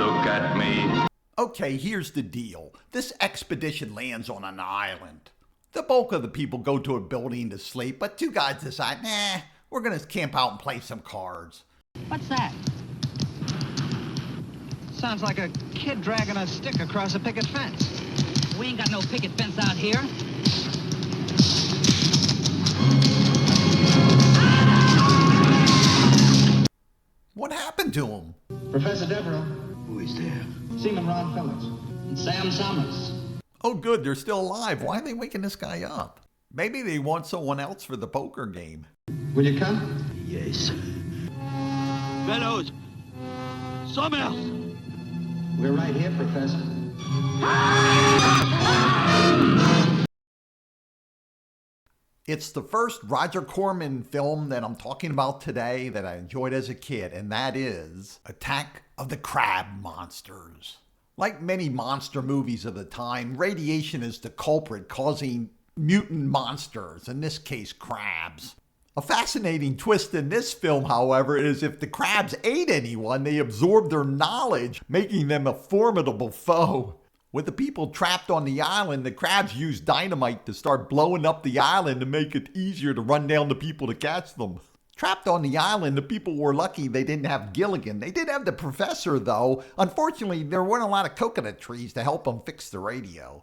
Look at me. Okay, here's the deal. This expedition lands on an island. The bulk of the people go to a building to sleep, but two guys decide, nah, we're gonna camp out and play some cards. What's that? Sounds like a kid dragging a stick across a picket fence. We ain't got no picket fence out here. What happened to him? Professor Devereaux. Who is there? Seaman Ron Phillips. And Sam Summers. Oh good, they're still alive. Why are they waking this guy up? Maybe they want someone else for the poker game. Will you come? Yes. Fellows, some else. We're right here, Professor. It's the first Roger Corman film that I'm talking about today that I enjoyed as a kid, and that is Attack of the Crab Monsters. Like many monster movies of the time, radiation is the culprit causing mutant monsters, in this case crabs. A fascinating twist in this film, however, is if the crabs ate anyone, they absorbed their knowledge, making them a formidable foe. With the people trapped on the island, the crabs used dynamite to start blowing up the island to make it easier to run down the people to catch them. Trapped on the island, the people were lucky they didn't have Gilligan. They did have the professor, though. Unfortunately, there weren't a lot of coconut trees to help them fix the radio.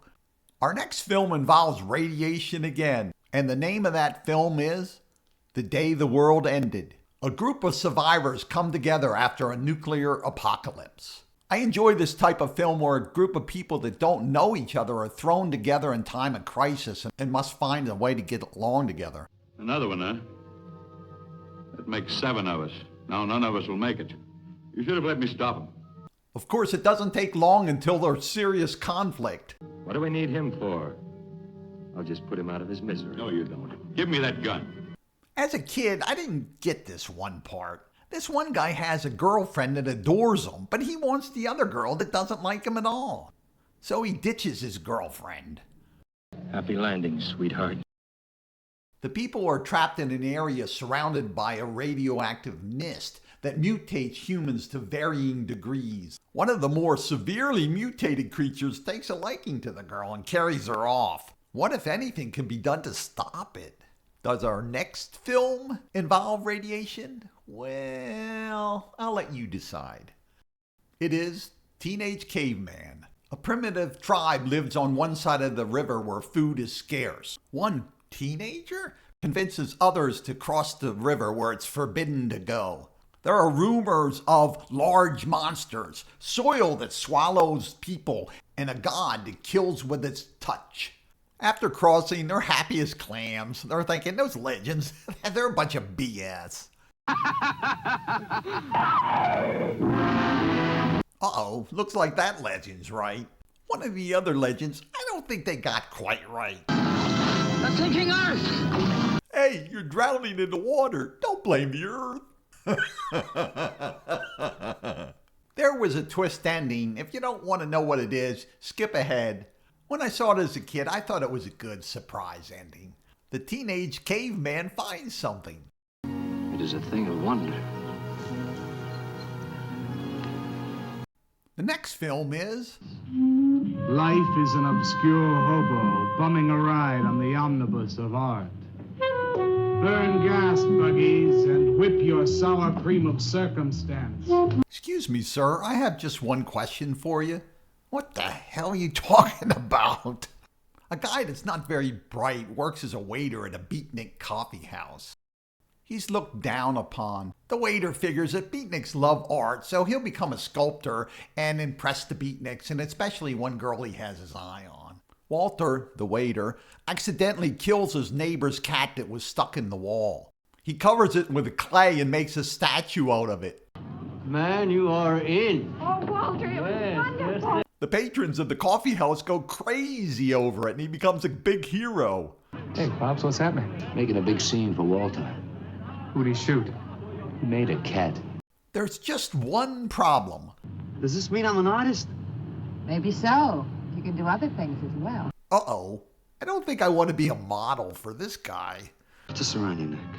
Our next film involves radiation again, and the name of that film is The Day the World Ended. A group of survivors come together after a nuclear apocalypse. I enjoy this type of film where a group of people that don't know each other are thrown together in time of crisis and must find a way to get along together. Another one, huh? That makes 7 of us. Now none of us will make it. You should have let me stop him. Of course, it doesn't take long until there's serious conflict. What do we need him for? I'll just put him out of his misery. No, you don't. Give me that gun. As a kid, I didn't get this one part. This one guy has a girlfriend that adores him, but he wants the other girl that doesn't like him at all. So he ditches his girlfriend. Happy landing, sweetheart. The people are trapped in an area surrounded by a radioactive mist that mutates humans to varying degrees. One of the more severely mutated creatures takes a liking to the girl and carries her off. What, if anything, can be done to stop it? Does our next film involve radiation? Well, I'll let you decide. It is Teenage Caveman. A primitive tribe lives on one side of the river where food is scarce. One teenager convinces others to cross the river where it's forbidden to go. There are rumors of large monsters, soil that swallows people, and a god that kills with its touch. After crossing, they're happy as clams. They're thinking, those legends, they're a bunch of BS. Uh-oh, looks like that legend's right. One of the other legends, I don't think they got quite right. The sinking earth! Hey, you're drowning in the water. Don't blame the earth. There was a twist ending. If you don't want to know what it is, skip ahead. When I saw it as a kid, I thought it was a good surprise ending. The teenage caveman finds something. It is a thing of wonder. The next film is Life is an obscure hobo bumming a ride on the omnibus of art. Burn gas, buggies, and whip your sour cream of circumstance. Excuse me, sir, I have just one question for you. What the hell are you talking about? A guy that's not very bright works as a waiter at a beatnik coffee house. He's looked down upon. The waiter figures that beatniks love art, so he'll become a sculptor and impress the beatniks, and especially one girl he has his eye on. Walter, the waiter, accidentally kills his neighbor's cat that was stuck in the wall. He covers it with clay and makes a statue out of it. Man, you are in. Oh, Walter, it was wonderful. The patrons of the coffee house go crazy over it, and he becomes a big hero. Hey, Pops, what's happening? Making a big scene for Walter. Who'd he shoot? He made a cat. There's just one problem. Does this mean I'm an artist? Maybe so. You can do other things as well. Uh-oh. I don't think I want to be a model for this guy. Just around your neck.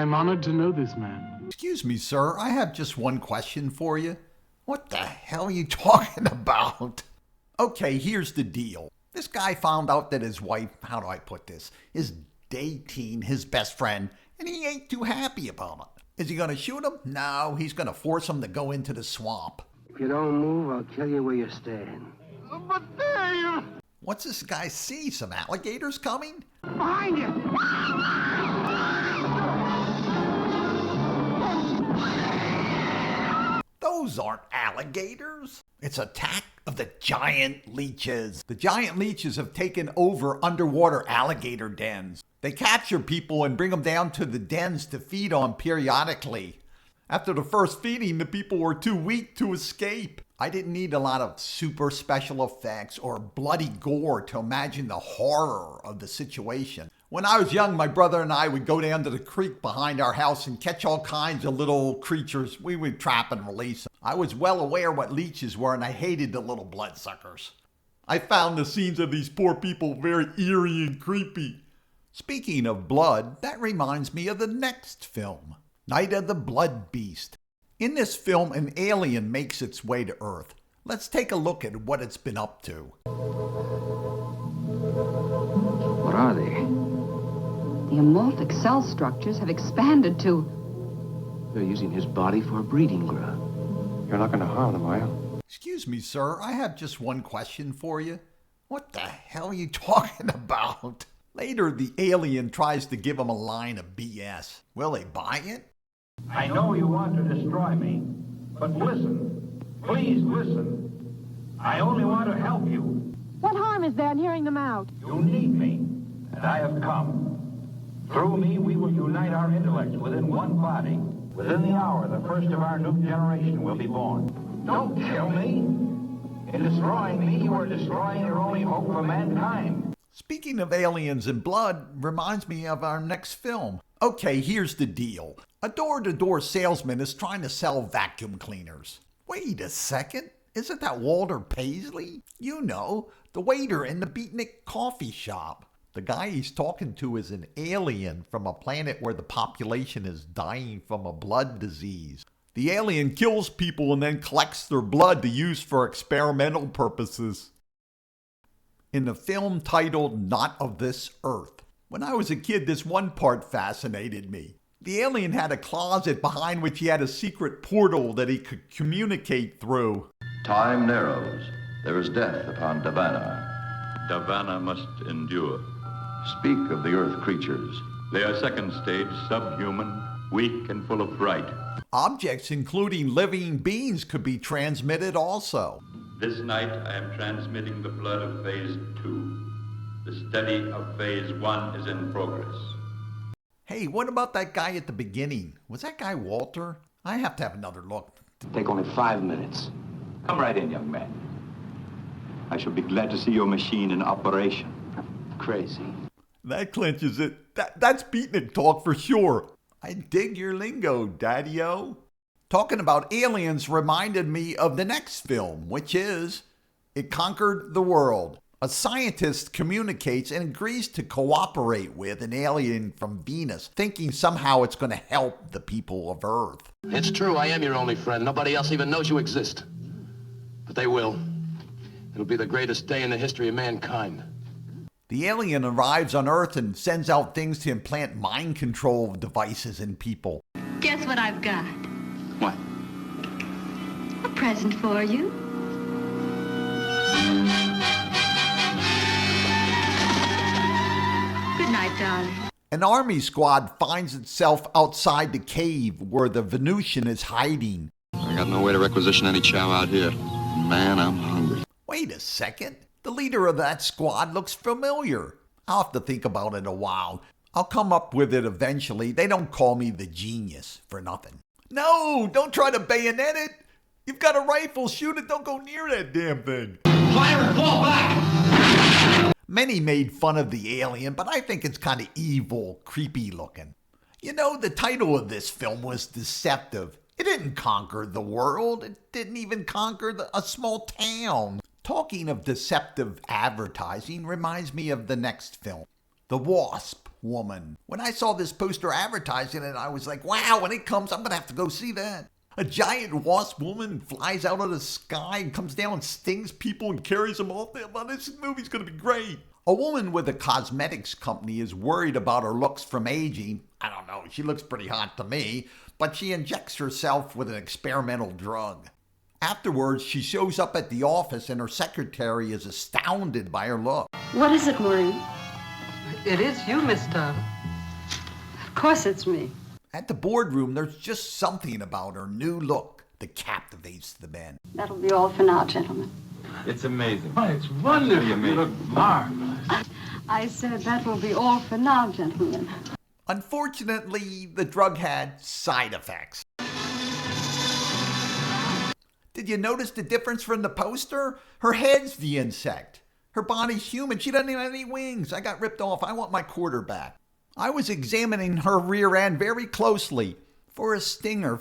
I'm honored to know this man. Excuse me, sir, I have just one question for you. What the hell are you talking about? Okay, here's the deal. This guy found out that his wife, how do I put this, is dating his best friend, and he ain't too happy about it. Is he gonna shoot him? No, he's gonna force him to go into the swamp. If you don't move, I'll tell you where you stand. But there you... What's this guy see? Some alligators coming? Behind you! Those aren't alligators. It's Attack of the Giant Leeches. The giant leeches have taken over underwater alligator dens. They capture people and bring them down to the dens to feed on periodically. After the first feeding, the people were too weak to escape. I didn't need a lot of super special effects or bloody gore to imagine the horror of the situation. When I was young, my brother and I would go down to the creek behind our house and catch all kinds of little creatures. We would trap and release them. I was well aware what leeches were, and I hated the little bloodsuckers. I found the scenes of these poor people very eerie and creepy. Speaking of blood, that reminds me of the next film, Night of the Blood Beast. In this film, an alien makes its way to Earth. Let's take a look at what it's been up to. What are they? The amorphic cell structures have expanded to... They're using his body for a breeding ground. You're not going to harm them, are you? Excuse me, sir, I have just one question for you. What the hell are you talking about? Later, the alien tries to give him a line of BS. Will they buy it? I know you want to destroy me, but listen. Please listen. I only want to help you. What harm is there in hearing them out? You need me, and I have come. Through me, we will unite our intellects within one body. Within the hour, the first of our new generation will be born. Don't kill me. In destroying me, you are destroying your only hope for mankind. Speaking of aliens and blood, reminds me of our next film. Okay, here's the deal. A door-to-door salesman is trying to sell vacuum cleaners. Wait a second. Isn't that Walter Paisley? You know, the waiter in the Beatnik coffee shop. The guy he's talking to is an alien from a planet where the population is dying from a blood disease. The alien kills people and then collects their blood to use for experimental purposes. In the film titled Not of This Earth, when I was a kid, this one part fascinated me. The alien had a closet behind which he had a secret portal that he could communicate through. Time narrows. There is death upon Davana. Davana must endure. Speak of the Earth creatures. They are second stage, subhuman, weak and full of fright. Objects, including living beings, could be transmitted also. This night I am transmitting the blood of Phase 2. The study of Phase 1 is in progress. Hey, what about that guy at the beginning? Was that guy Walter? I have to have another look. Take only 5 minutes. Come right in, young man. I shall be glad to see your machine in operation. Crazy. That clinches it. That's beatnik talk for sure. I dig your lingo, Daddy-O. Talking about aliens reminded me of the next film, which is It Conquered the World. A scientist communicates and agrees to cooperate with an alien from Venus, thinking somehow it's going to help the people of Earth. It's true, I am your only friend. Nobody else even knows you exist. But they will. It'll be the greatest day in the history of mankind. The alien arrives on Earth and sends out things to implant mind control devices in people. Guess what I've got? What? A present for you. Good night, darling. An army squad finds itself outside the cave where the Venusian is hiding. I got no way to requisition any chow out here. Man, I'm hungry. Wait a second. The leader of that squad looks familiar. I'll have to think about it a while. I'll come up with it eventually. They don't call me the genius for nothing. No, don't try to bayonet it. You've got a rifle. Shoot it. Don't go near that damn thing. Fire and fall back! Many made fun of the alien, but I think it's kind of evil, creepy looking. You know, the title of this film was deceptive. It didn't conquer the world. It didn't even conquer a small town. Talking of deceptive advertising reminds me of the next film, The Wasp Woman. When I saw this poster advertising it, I was like, wow, when it comes, I'm going to have to go see that. A giant wasp woman flies out of the sky and comes down and stings people and carries them off. Well, this movie's going to be great. A woman with a cosmetics company is worried about her looks from aging. I don't know, she looks pretty hot to me, but she injects herself with an experimental drug. Afterwards, she shows up at the office and her secretary is astounded by her look. What is it, Maureen? It is you, Miss Dunn. Of course it's me. At the boardroom, there's just something about her new look that captivates the men. That'll be all for now, gentlemen. It's amazing. Oh, it's wonderful. You look marvelous. I said that will be all for now, gentlemen. Unfortunately, the drug had side effects. Did you notice the difference from the poster? Her head's the insect. Her body's human. She doesn't even have any wings. I got ripped off. I want my quarter back. I was examining her rear end very closely. For a stinger.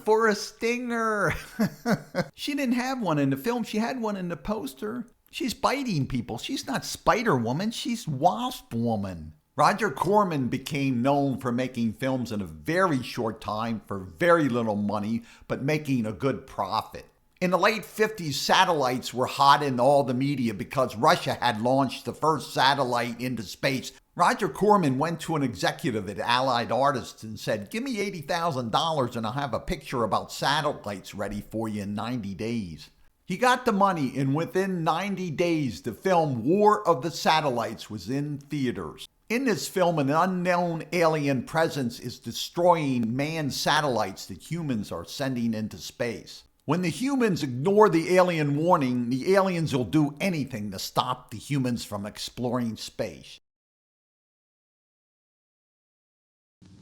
She didn't have one in the film. She had one in the poster. She's biting people. She's not Spider Woman. She's Wasp Woman. Roger Corman became known for making films in a very short time for very little money, but making a good profit. In the late 50s, satellites were hot in all the media because Russia had launched the first satellite into space. Roger Corman went to an executive at Allied Artists and said, give me $80,000 and I'll have a picture about satellites ready for you in 90 days. He got the money, and within 90 days, the film War of the Satellites was in theaters. In this film, an unknown alien presence is destroying manned satellites that humans are sending into space. When the humans ignore the alien warning, the aliens will do anything to stop the humans from exploring space.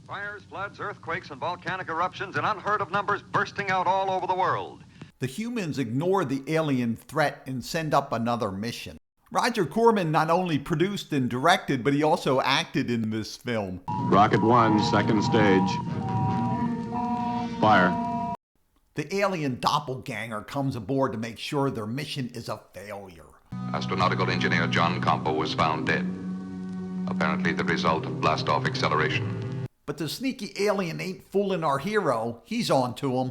Fires, floods, earthquakes, and volcanic eruptions in unheard of numbers bursting out all over the world. The humans ignore the alien threat and send up another mission. Roger Corman not only produced and directed, but he also acted in this film. Rocket 1, second stage. Fire. The alien doppelganger comes aboard to make sure their mission is a failure. Astronautical engineer John Compo was found dead. Apparently the result of blast-off acceleration. But the sneaky alien ain't fooling our hero. He's on to him.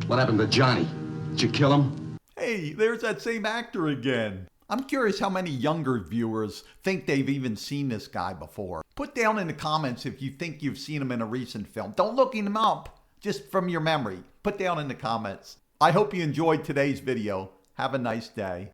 What happened to Johnny? Did you kill him? Hey, there's that same actor again. I'm curious how many younger viewers think they've even seen this guy before. Put down in the comments if you think you've seen him in a recent film. Don't look him up, just from your memory. Put down in the comments. I hope you enjoyed today's video. Have a nice day.